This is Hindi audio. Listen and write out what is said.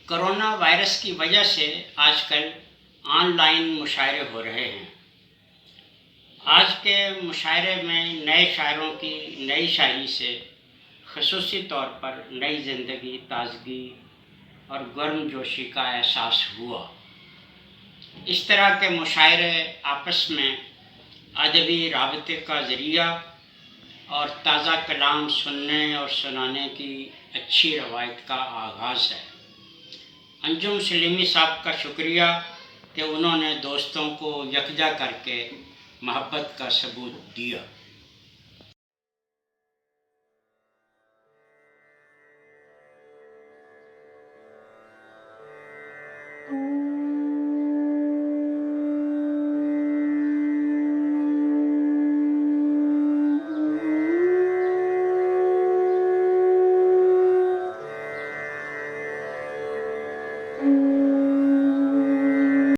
कोरोना वायरस की वजह से आजकल ऑनलाइन मुशायरे हो रहे हैं। आज के मुशायरे में नए शायरों की नई शायरी से ख़ुसूसी तौर पर नई ज़िंदगी, ताज़गी और गर्मजोशी का एहसास हुआ। इस तरह के मुशायरे आपस में अदबी राबते का ज़रिया और ताज़ा कलाम सुनने और सुनाने की अच्छी रवायत का आगाज़ है। अंजुम सलीमी साहब का शुक्रिया कि उन्होंने दोस्तों को यकजा करके मोहब्बत का सबूत दिया।